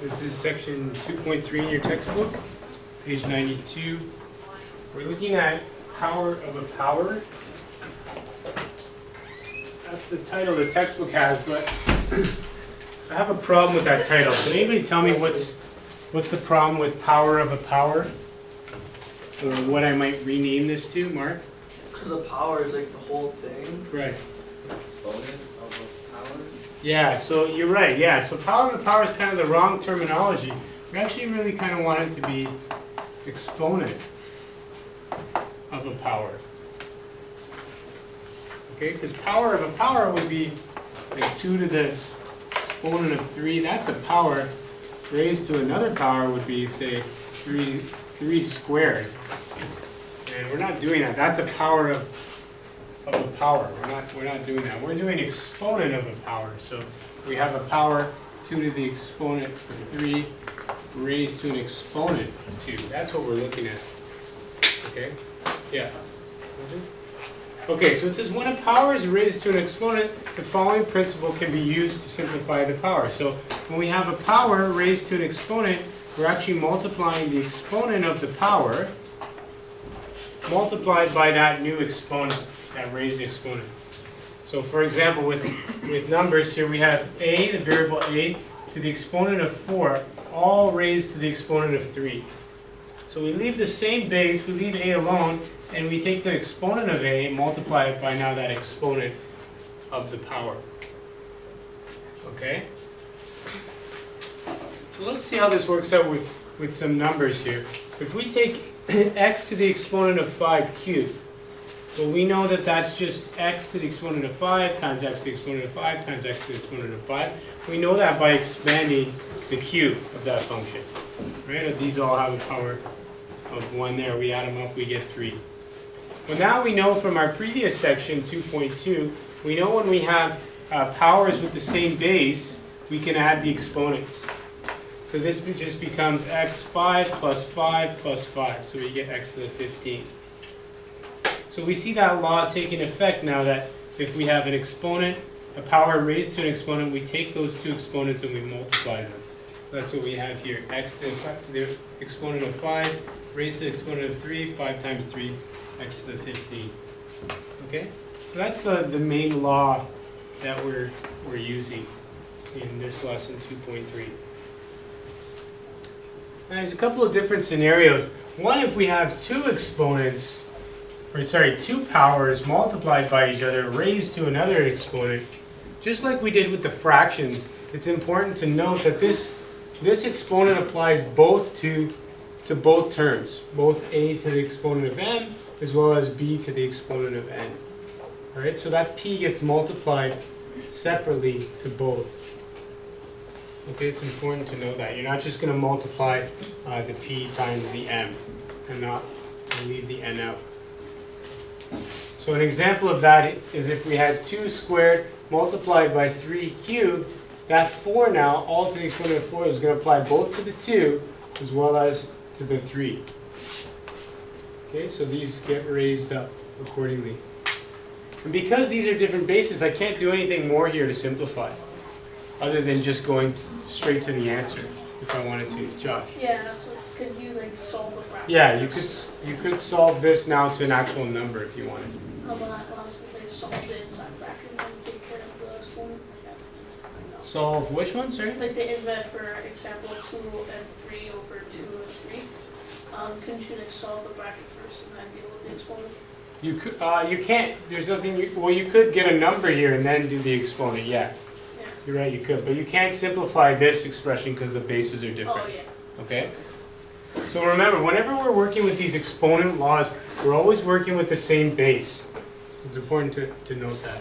This is section 2.3 in your textbook, page 92. We're looking at power of a power. That's the title the textbook has, but I have a problem with that title. Can anybody tell me what's the problem with power of a power? Or what I might rename this to, Mark? Because a power is like the whole thing. Right. Exponent of a power? Yeah, so you're right. Yeah, so power of a power is kind of the wrong terminology. We actually really kind of want it to be exponent of a power. Okay, because power of a power would be like 2 to the exponent of 3. That's a power. Raised to another power would be, say, 3 squared. And we're not doing that. That's a power of a power. We're not doing that. We're doing exponent of a power. So we have a power 2 to the exponent of 3 raised to an exponent of 2. That's what we're looking at. Okay? Yeah. Okay, so it says when a power is raised to an exponent, the following principle can be used to simplify the power. So when we have a power raised to an exponent, we're actually multiplying the exponent of the power multiplied by that new exponent, that raised exponent. So for example, with numbers here, we have a, the variable a, to the exponent of 4, all raised to the exponent of 3. So we leave the same base, we leave a alone, and we take the exponent of a and multiply it by now that exponent of the power. Okay? So let's see how this works out with some numbers here. If we take x to the exponent of 5 cubed, well, we know that that's just x to the exponent of 5 times x to the exponent of 5 times x to the exponent of 5. We know that by expanding the cube of that function. Right? These all have a power of 1 there. We add them up, we get 3. Well, now we know from our previous section, 2.2, we know when we have powers with the same base, we can add the exponents. So this just becomes x5 plus 5 plus 5. So we get x to the 15. So we see that law taking effect now that if we have an exponent, a power raised to an exponent, we take those two exponents and we multiply them. That's what we have here. X to the exponent of 5 raised to the exponent of 3, 5 times 3, x to the 15. Okay? So that's the main law that we're using in this lesson 2.3. Now there's a couple of different scenarios. One, if we have two powers multiplied by each other raised to another exponent, just like we did with the fractions, it's important to note that this exponent applies both to both terms, both a to the exponent of n as well as b to the exponent of n. All right, so that p gets multiplied separately to both. Okay, it's important to know that. You're not just going to multiply the p times the m and not leave the n out. So an example of that is if we had 2 squared multiplied by 3 cubed, that 4 now, all to the exponent of 4, is going to apply both to the 2 as well as to the 3. Okay, so these get raised up accordingly. And because these are different bases, I can't do anything more here to simplify, other than just going straight to the answer if I wanted to. Josh? Yeah, so could you like solve the bracket? Yeah, you could solve this now to an actual number if you wanted. How about I was going to say solve the inside bracket and then take care of the exponent? Solve which one, sorry? Like the inverse, for example, 2 and 3 over 2 and 3. Couldn't you like solve the bracket first and then deal with the exponent? You could. You can't. There's nothing. Well, you could get a number here and then do the exponent. Yeah. Yeah. You're right. You could, but you can't simplify this expression because the bases are different. Oh yeah. Okay. So remember, whenever we're working with these exponent laws, we're always working with the same base. So it's important to note that.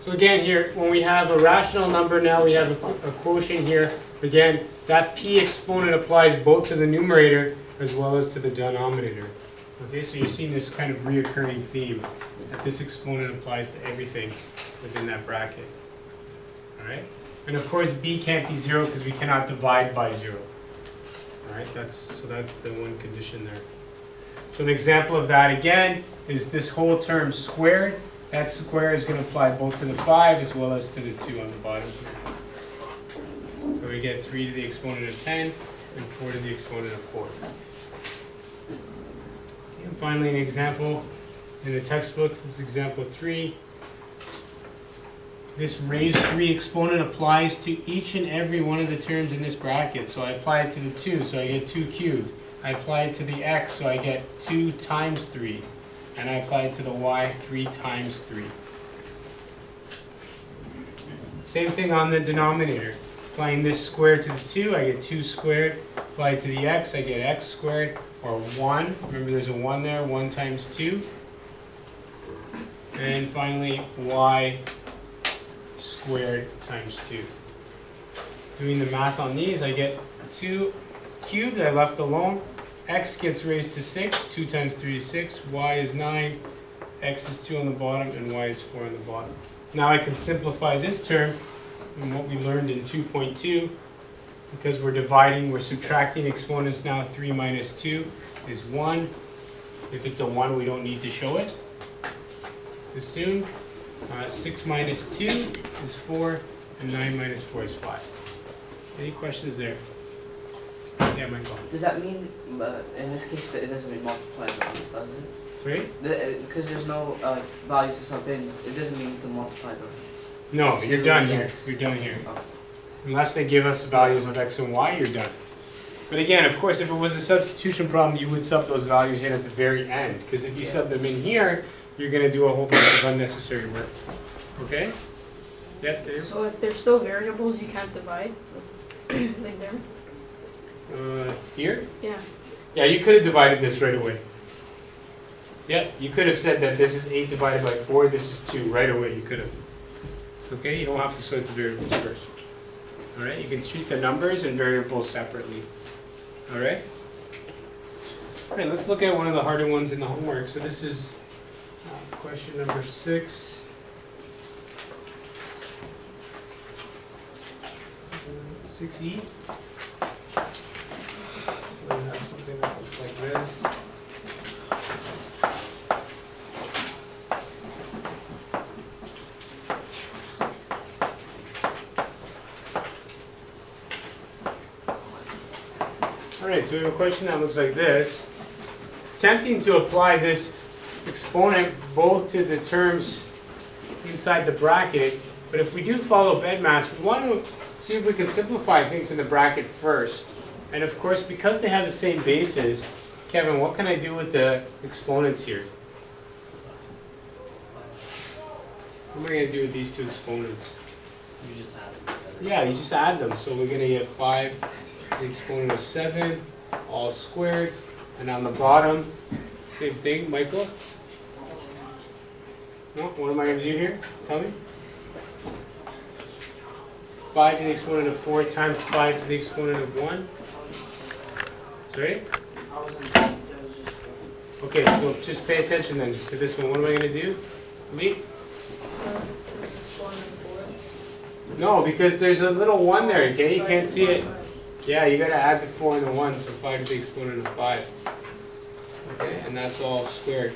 So again, here, when we have a rational number, now we have a quotient here. Again, that p exponent applies both to the numerator as well as to the denominator. Okay, so you're seeing this kind of reoccurring theme, that this exponent applies to everything within that bracket. All right? And of course, b can't be 0 because we cannot divide by 0. All right, that's the one condition there. So an example of that, again, is this whole term squared. That square is going to apply both to the 5 as well as to the 2 on the bottom here. So So we get 3 to the exponent of 10 and 4 to the exponent of 4. And finally, an example in the textbook, this is example 3. This raised 3 exponent applies to each and every one of the terms in this bracket. So I apply it to the 2, so I get 2 cubed. I apply it to the x, so I get 2 times 3. And I apply it to the y, 3 times 3. Same thing on the denominator. Applying this squared to the 2, I get 2 squared. Apply it to the x, I get x squared, or 1. Remember there's a 1 there, 1 times 2. And finally, y squared times 2. Doing the math on these, I get 2 cubed, I left alone. X gets raised to 6, 2 times 3 is 6, y is 9, x is 2 on the bottom, and y is 4 on the bottom. Now I can simplify this term from what we learned in 2.2, because we're dividing, we're subtracting exponents now. 3 minus 2 is 1. If it's a 1, we don't need to show it. It's assumed. 6 minus 2 is 4, and 9 minus 4 is 5. Any questions there? Yeah, Michael. Does that mean, in this case, that it doesn't mean multiply by 1, does it? Sorry? Because there's no values to sub in, it doesn't mean to multiply by. No, So you're you're done doing here. x. You're done here. Oh. Unless they give us values of x and y, you're done. But again, of course, if it was a substitution problem, you would sub those values in at the very end. Because if you Yeah. sub them in here, you're going to do a whole bunch of unnecessary work. Okay? Yep, Dave? So if they're still variables, you can't divide? Like there? Here? Yeah. Yeah, you could have divided this right away. Yep, you could have said that this is 8 divided by 4, this is 2. Right away, you could have. Okay, you don't have to sort the variables first. Alright, you can treat the numbers and variables separately. Alright? Alright, let's look at one of the harder ones in the homework. So this is question number 6. 6E. So we have something that looks like this. Alright, so we have a question that looks like this. It's tempting to apply this exponent both to the terms inside the bracket, but if we do follow BEDMAS, we want to see if we can simplify things in the bracket first. And of course, because they have the same bases, Kevin, what can I do with the exponents here? What am I going to do with these two exponents? You just add it together. Yeah, you just add them. So we're going to get 5 to the exponent of 7, all squared. And on the bottom, same thing, Michael? No, what am I going to do here? Tell me. 5 to the exponent of 4 times 5 to the exponent of 1. Sorry? Okay, so just pay attention then to this one. What am I going to do? Lee? No, because there's a little 1 there, okay? You can't see it. Yeah, you got to add the 4 and the 1, so 5 to the exponent of 5. Okay, and that's all squared.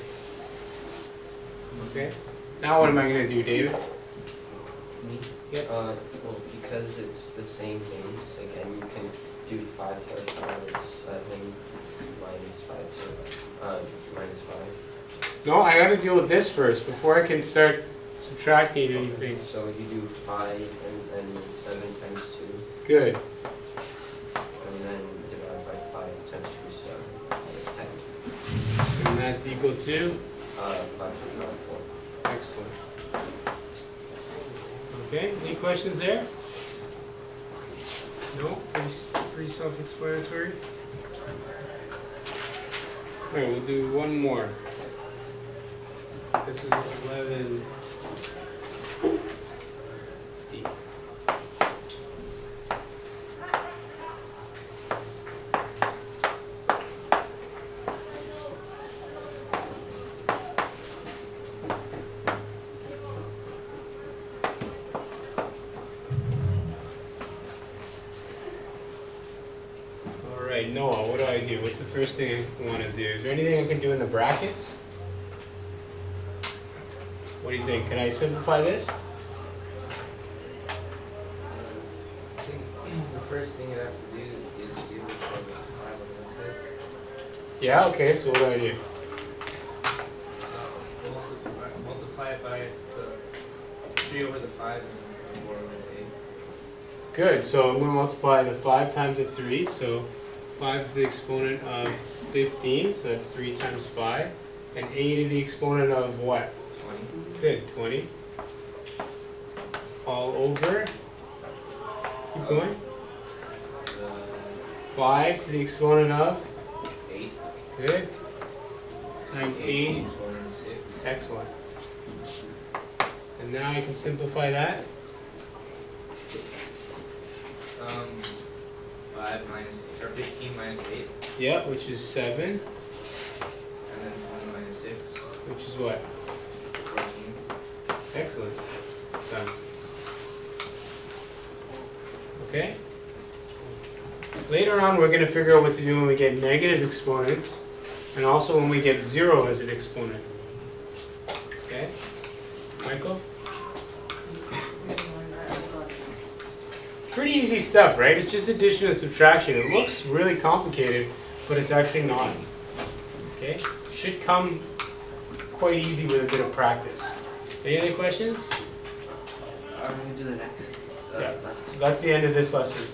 Okay? Now what am I going to do, David? Me? Yep. Well, because it's the same base, again, you can do 5 plus 4 is 7 minus 5, minus 5. No, I got to deal with this first before I can start subtracting anything. So you do 5 and then 7 times 2, Good. and then divide by 5 times 2 is 10. And that's equal to? 5 times 4. Excellent. Okay, any questions there? No? Pretty self-explanatory? Alright, we'll do one more. This is 11. D. Alright, Noah, what do I do? What's the first thing I want to do? Is there anything I can do in the brackets? What do you think? Can I simplify this? first thing you have to do is do the 5 on the outside. Yeah, okay, so what do I do? Multiply it by the 3 over the 5 and 4 over the 8. Good, so I'm gonna multiply the 5 times the 3, so 5 to the exponent of 15, so that's 3 times 5. And 8 to the exponent of what? 20. Good, 20. All over. Keep going. 5 to the exponent of? 8. Good. Times 8. Exponent of 6. Excellent. And now I can simplify that. 5 minus 8, or 15 minus 8, Yep, which is 7, and then 20 minus 6, which is what? 14. Excellent. Done. Okay? Later on, we're going to figure out what to do when we get negative exponents, and also when we get 0 as an exponent. Okay? Michael? Pretty easy stuff, right? It's just addition and subtraction. It looks really complicated, but it's actually not. Okay? Should come quite easy with a bit of practice. Any other questions? Are we gonna do the next? Yeah. Last So that's the end of this lesson.